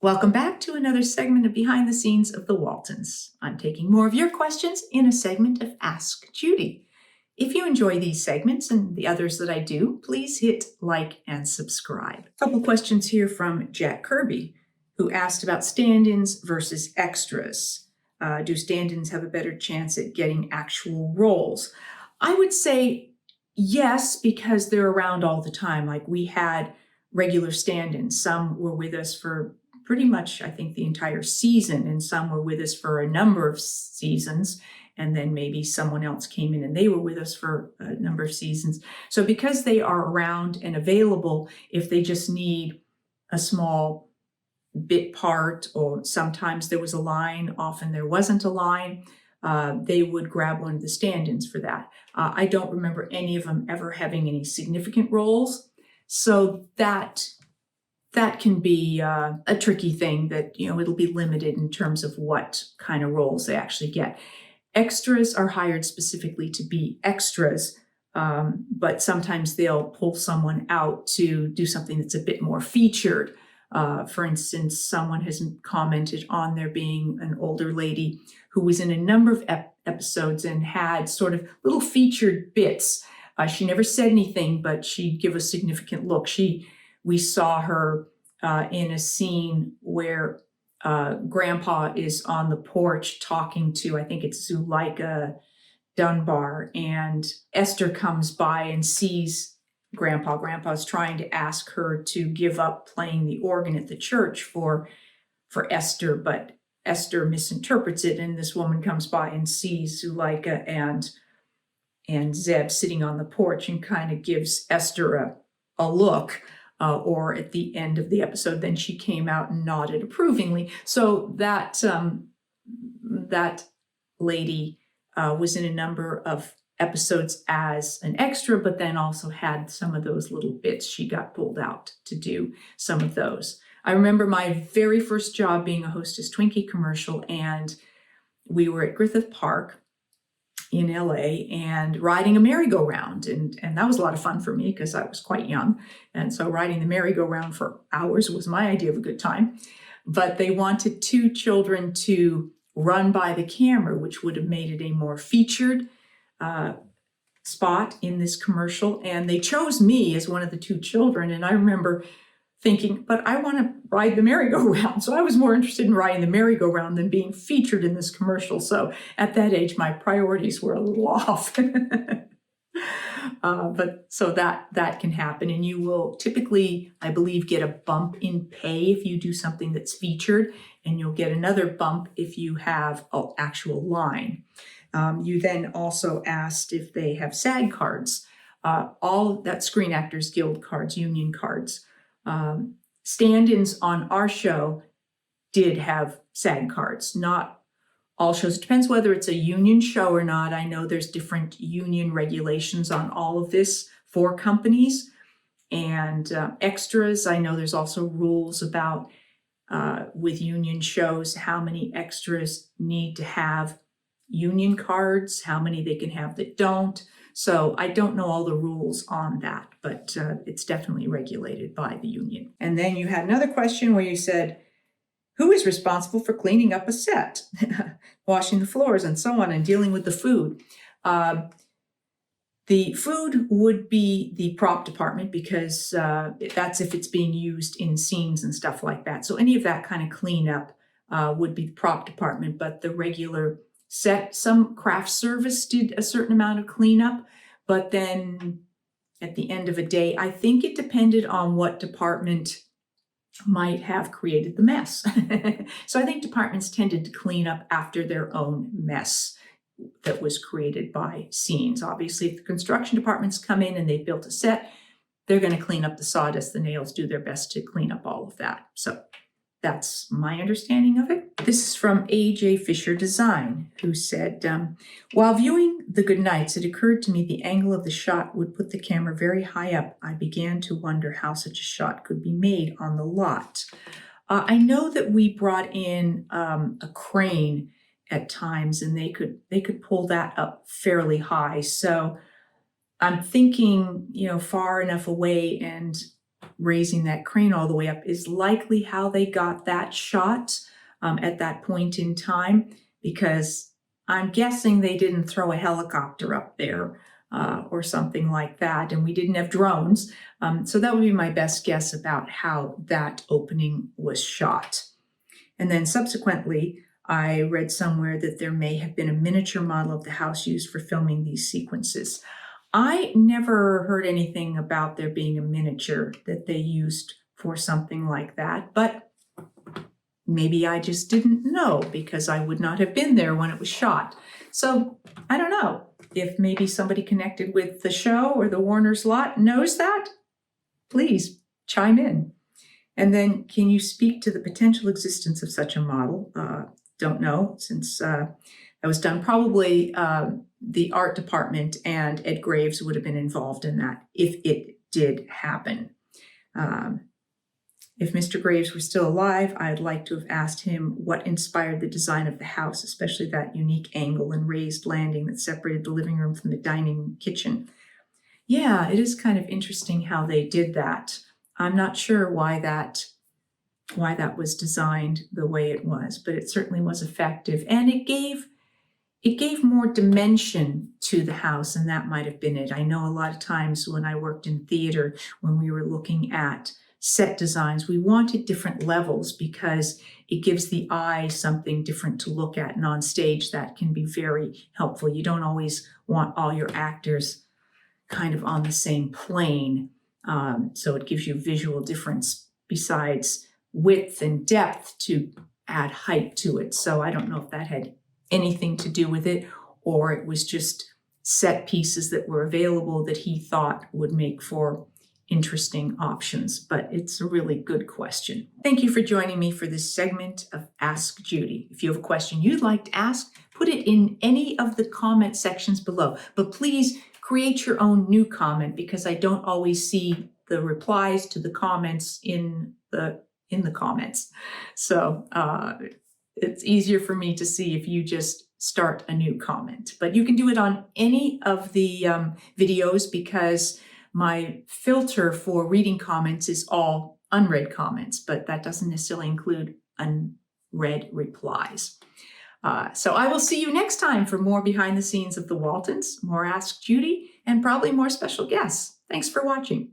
Welcome back to another segment of Behind the Scenes of the Waltons. I'm taking more of your questions in a segment of Ask Judy. If you enjoy these segments and the others that I do, please hit like and subscribe. A couple questions here from Jack Kirby, who asked about stand-ins versus extras. Do stand-ins have a better chance at getting actual roles? I would say yes, because they're around all the time. Like we had regular stand-ins. Some were with us for pretty much, I think, the entire season, and some were with us for a number of seasons, and then maybe someone else came in and they were with us for a number of seasons. So because they are around and available, if they just need a small bit part, or sometimes there was a line, often there wasn't a line, they would grab one of the stand-ins for that. I don't remember any of them ever having any significant roles, so that can be a tricky thing that, it'll be limited in terms of what kind of roles they actually get. Extras are hired specifically to be extras, but sometimes they'll pull someone out to do something that's a bit more featured. For instance, someone has commented on there being an older lady who was in a number of episodes and had sort of little featured bits. She never said anything, but she'd give a significant look. We saw her in a scene where Grandpa is on the porch talking to, I think it's Zuleika Dunbar, and Esther comes by and sees Grandpa. Grandpa's trying to ask her to give up playing the organ at the church for Esther, but Esther misinterprets it, and this woman comes by and sees Zuleika and Zeb sitting on the porch and kind of gives Esther a look. Or at the end of the episode, then she came out and nodded approvingly. So that lady was in a number of episodes as an extra, but then also had some of those little bits. She got pulled out to do some of those. I remember my very first job being a Hostess Twinkie commercial, and we were at Griffith Park in LA and riding a merry-go-round. And that was a lot of fun for me because I was quite young. And so riding the merry-go-round for hours was my idea of a good time. But they wanted two children to run by the camera, which would have made it a more featured spot in this commercial. And they chose me as one of the two children. And I remember thinking, but I want to ride the merry-go-round. So I was more interested in riding the merry-go-round than being featured in this commercial. So at that age, my priorities were a little off. But so that can happen. And you will typically, I believe, get a bump in pay if you do something that's featured, and you'll get another bump if you have an actual line. You then also asked if they have SAG cards, all that Screen Actors Guild cards, union cards. Stand-ins on our show did have SAG cards, not all shows. It depends whether it's a union show or not. I know there's different union regulations on all of this for companies. And extras, I know there's also rules about with union shows, how many extras need to have union cards, how many they can have that don't. So I don't know all the rules on that, but it's definitely regulated by the union. And then you had another question where you said, who is responsible for cleaning up a set, washing the floors and so on, and dealing with the food? The food would be the prop department, because that's if it's being used in scenes and stuff like that. So any of that kind of cleanup would be the prop department, but the regular set, some craft service did a certain amount of cleanup, but then at the end of a day, I think it depended on what department might have created the mess. So I think departments tended to clean up after their own mess that was created by scenes. Obviously, if the construction departments come in and they built a set, they're going to clean up the sawdust, the nails, do their best to clean up all of that. So that's my understanding of it. This is from A.J. Fisher Design, who said, while viewing The Good Nights, it occurred to me the angle of the shot would put the camera very high up. I began to wonder how such a shot could be made on the lot. I know that we brought in a crane at times, and they could pull that up fairly high. So I'm thinking, far enough away and raising that crane all the way up is likely how they got that shot at that point in time, because I'm guessing they didn't throw a helicopter up there or something like that, and we didn't have drones. So that would be my best guess about how that opening was shot. And then subsequently, I read somewhere that there may have been a miniature model of the house used for filming these sequences. I never heard anything about there being a miniature that they used for something like that, but maybe I just didn't know because I would not have been there when it was shot. So I don't know if maybe somebody connected with the show or the Warner's lot knows that. Please chime in. And then, can you speak to the potential existence of such a model? Don't know, since that was done. Probably the art department and Ed Graves would have been involved in that if it did happen. If Mr. Graves were still alive, I'd like to have asked him what inspired the design of the house, especially that unique angle and raised landing that separated the living room from the dining kitchen. Yeah, it is kind of interesting how they did that. I'm not sure why that was designed the way it was, but it certainly was effective, and it gave more dimension to the house, and that might have been it. I know a lot of times when I worked in theater, when we were looking at set designs, we wanted different levels because it gives the eye something different to look at, and on stage that can be very helpful. You don't always want all your actors kind of on the same plane, so it gives you visual difference besides width and depth to add height to it. So I don't know if that had anything to do with it, or it was just set pieces that were available that he thought would make for interesting options, but it's a really good question. Thank you for joining me for this segment of Ask Judy. If you have a question you'd like to ask, put it in any of the comment sections below, but please create your own new comment because I don't always see the replies to the comments in the comments. So it's easier for me to see if you just start a new comment, but you can do it on any of the videos because my filter for reading comments is all unread comments, but that doesn't necessarily include unread replies. So I will see you next time for more behind the scenes of the Waltons, more Ask Judy, and probably more special guests. Thanks for watching.